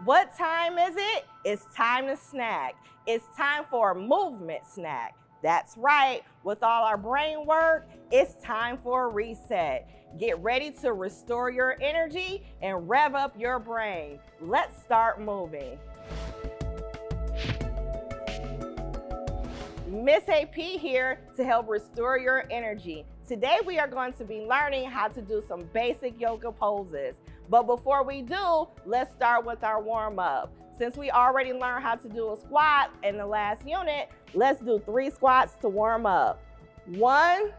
What time is it? It's time to snack. It's time for a movement snack. That's right, with all our brain work, it's time for a reset. Get ready to restore your energy and rev up your brain. Let's start moving. Miss AP here to help restore your energy. Today we are going to be learning how to do some basic yoga poses. But before we do, let's start with our warm-up. Since we already learned how to do a squat in the last unit, let's do 3 squats to warm up. 1,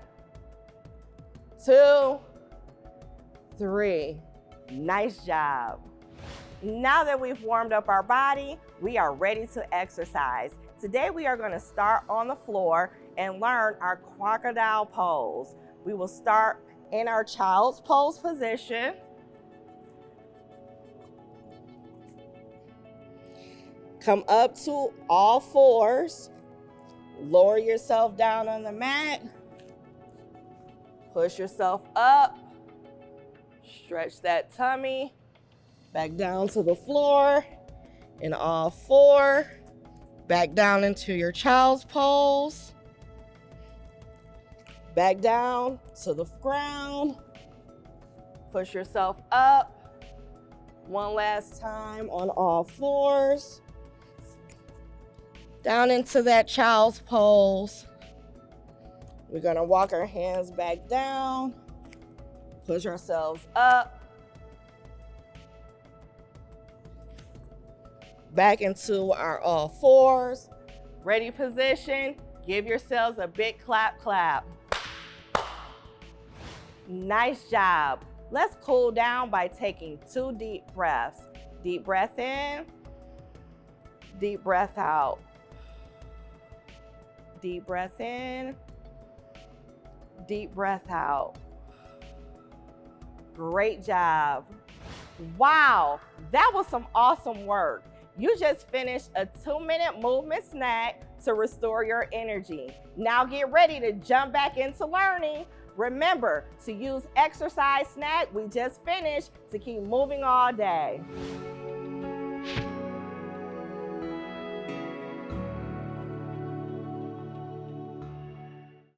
2, 3. Nice job. Now that we've warmed up our body, we are ready to exercise. Today we are going to start on the floor and learn our crocodile pose. We will start in our child's pose position. Come up to all fours. Lower yourself down on the mat. Push yourself up. Stretch that tummy. Back down to the floor. In all 4. Back down into your child's pose. Back down to the ground. Push yourself up. One last time on all 4s. Down into that child's pose. We're gonna walk our hands back down. Push ourselves up. Back into our all 4s. Ready position. Give yourselves a big clap, clap. Nice job. Let's cool down by taking 2 deep breaths. Deep breath in, deep breath out. Deep breath in, deep breath out. Great job. Wow, that was some awesome work. You just finished a 2-minute movement snack to restore your energy. Now get ready to jump back into learning. Remember to use exercise snack we just finished to keep moving all day.